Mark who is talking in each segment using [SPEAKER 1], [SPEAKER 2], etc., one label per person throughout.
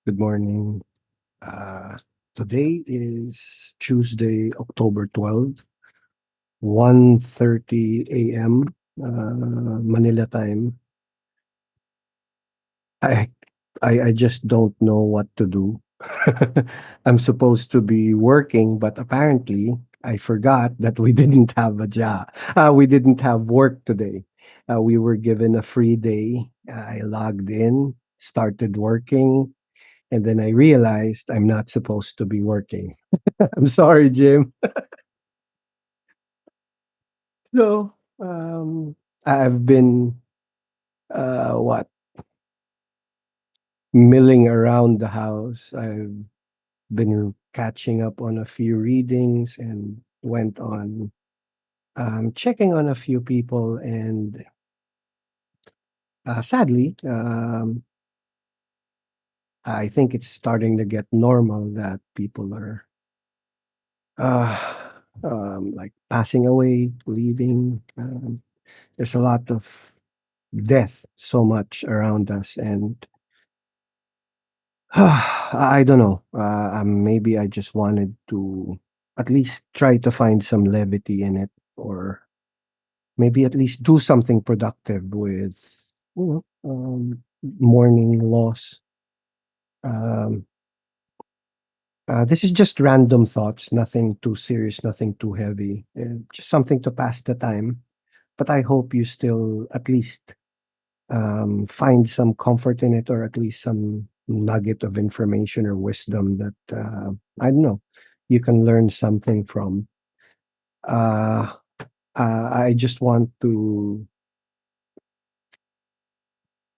[SPEAKER 1] Good morning. Uh, Today is Tuesday, October 12th, 1:30 a.m. Manila time. I, I just don't know what to do. I'm supposed to be working, but apparently I forgot that we didn't have a job. We didn't have work today. We were given a free day. I logged in, started working, and then I realized I'm not supposed to be working. I'm sorry, Jim. So, I've been what milling around the house. I've been catching up on a few readings and went on checking on a few people, and sadly, I think it's starting to get normal that people are uh, like passing away, leaving. There's a lot of death so much around us, and I don't know. Maybe I just wanted to at least try to find some levity in it, or maybe at least do something productive with mourning loss. Um, this is just random thoughts, nothing too serious, nothing too heavy, just something to pass the time. But I hope you still at least find some comfort in it, or at least some nugget of information or wisdom that I don't know, you can learn something from. Uh, I just want to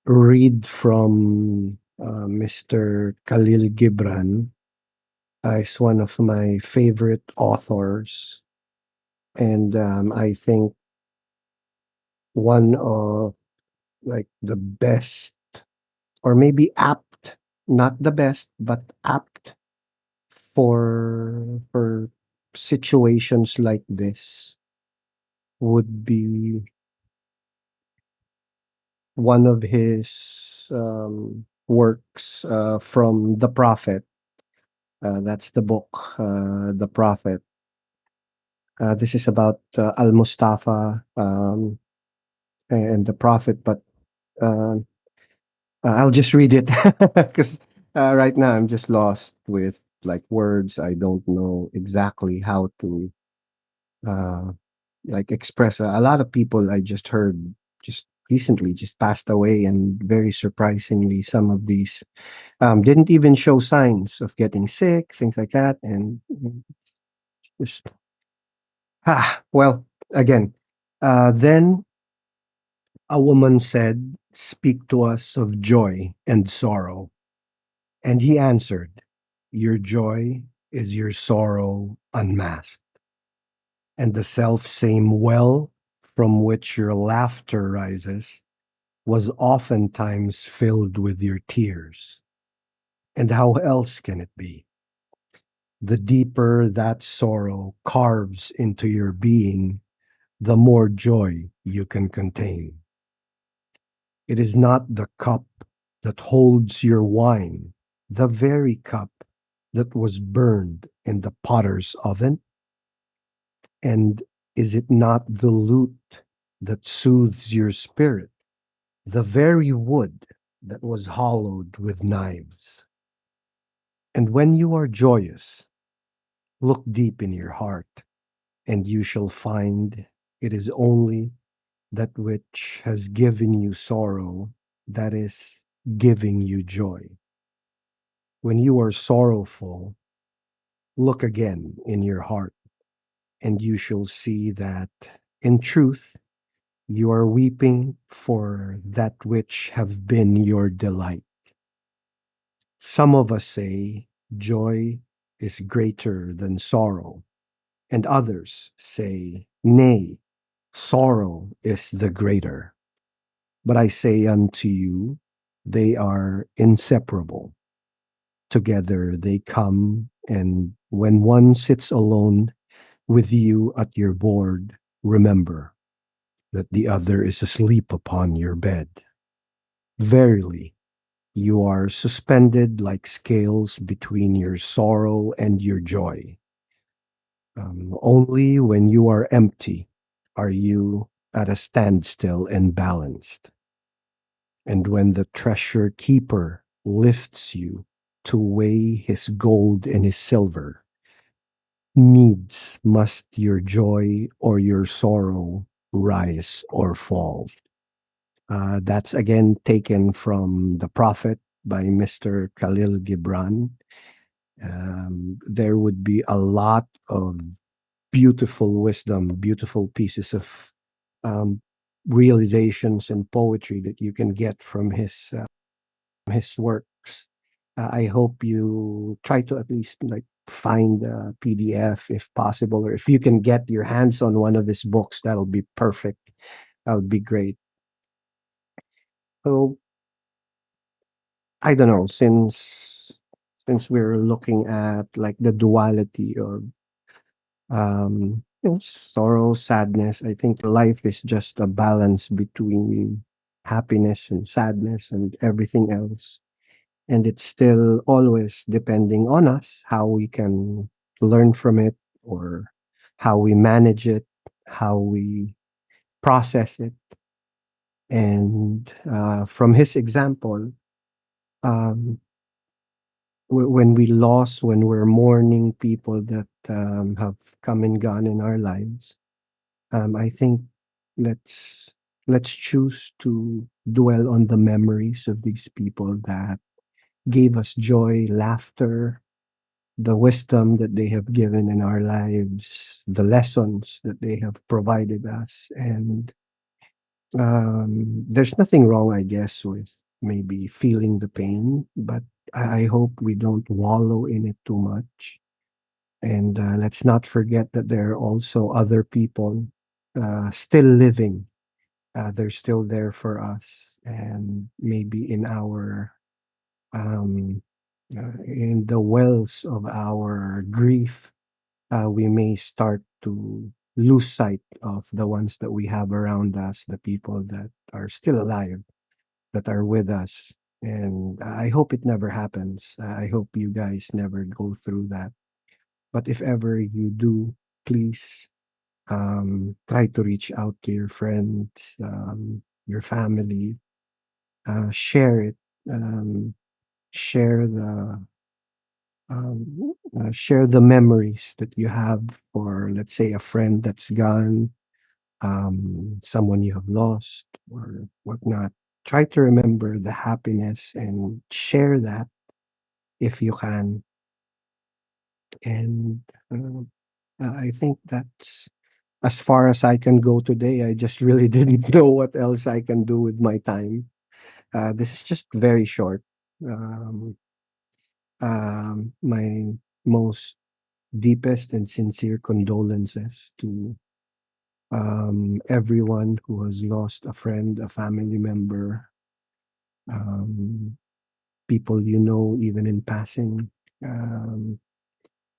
[SPEAKER 1] read from Mr. Khalil Gibran. He's one of my favorite authors, and I think one of like the best, or maybe apt, not the best, but apt for situations like this would be one of his works from the Prophet. That's the book, The Prophet. This is about Al Mustafa and the Prophet, but uh, I'll just read it because right now I'm just lost with like words. I don't know exactly how to uh, like express. A lot of people I just heard just recently just passed away, and very surprisingly, some of these didn't even show signs of getting sick, things like that, and just well, again, then a woman said, "Speak to us of joy and sorrow," and he answered, "Your joy is your sorrow unmasked, and the self same well from which your laughter rises was oftentimes filled with your tears. And how else can it be? The deeper that sorrow carves into your being, the more joy you can contain. It is not the cup that holds your wine, the very cup that was burned in the potter's oven. And is it not the lute that soothes your spirit, the very wood that was hollowed with knives? And when you are joyous, look deep in your heart, and you shall find it is only that which has given you sorrow that is giving you joy. When you are sorrowful, look again in your heart, and you shall see that in truth you are weeping for that which have been your delight. Some of us say joy is greater than sorrow, and others say, nay, sorrow is the greater. But I say unto you, they are inseparable. Together they come, and when one sits alone with you at your board, remember that the other is asleep upon your bed. Verily, You are suspended like scales between your sorrow and your joy. Only when you are empty are you at a standstill and balanced. And when the treasure keeper lifts you to weigh his gold and his silver, needs must your joy or your sorrow rise or fall. That's again taken from The Prophet by Mr. Khalil Gibran. There would be a lot of beautiful wisdom, beautiful pieces of um, realizations and poetry that you can get from his works. I hope you try to at least like find a PDF if possible, or if you can get your hands on one of his books, that'll be perfect. That would be great. So I don't know, since we're looking at like the duality of sorrow, sadness, I think life is just a balance between happiness and sadness and everything else. And it's still always depending on us how we can learn from it, or how we manage it, how we process it. And from his example, um, when we lost, when we're mourning people that have come and gone in our lives, I think let's let's choose to dwell on the memories of these people that gave us joy, laughter, the wisdom that they have given in our lives, the lessons that they have provided us. And there's nothing wrong, I guess, with maybe feeling the pain, but I hope we don't wallow in it too much. And let's not forget that there are also other people still living. They're still there for us. And maybe um, in the wells of our grief, we may start to lose sight of the ones that we have around us, the people that are still alive, that are with us. And I hope it never happens. I hope you guys never go through that. But if ever you do, please try to reach out to your friends, your family, share it, um, share share the memories that you have for, let's say, a friend that's gone, someone you have lost, or whatnot. Try to remember the happiness and share that if you can. And uh, I think that's as far as I can go today. I just really didn't know what else I can do with my time. This is just very short. Um, my most deepest and sincere condolences to everyone who has lost a friend, a family member, um, people you know, even in passing. Um,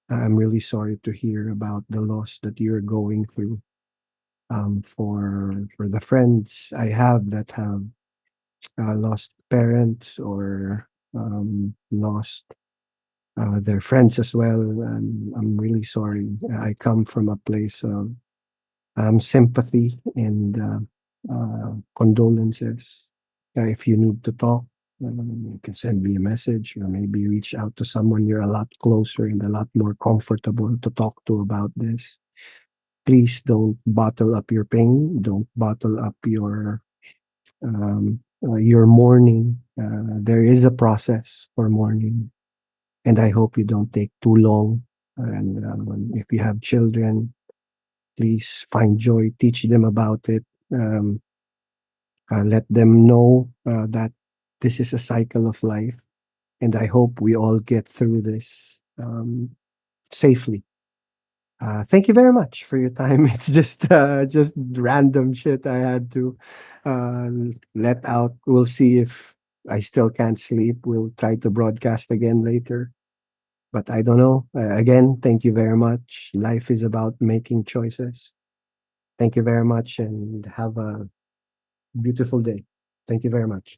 [SPEAKER 1] I'm really sorry to hear about the loss that you're going through. For the friends I have that have lost parents, or lost their friends as well, I'm really sorry. I come from a place of sympathy and condolences. If you need to talk, you can send me a message, or maybe reach out to someone you're a lot closer and a lot more comfortable to talk to about this. Please don't bottle up your pain. Don't bottle up your mourning. There is a process for mourning, and I hope you don't take too long. And if you have children, please find joy, teach them about it. Um, let them know that this is a cycle of life, and I hope we all get through this safely. Thank you very much for your time. It's just random shit I had to uh, let out. We'll see if I still can't sleep. We'll try to broadcast again later, but I don't know. Again, thank you very much. Life is about making choices. Thank you very much, and have a beautiful day. Thank you very much.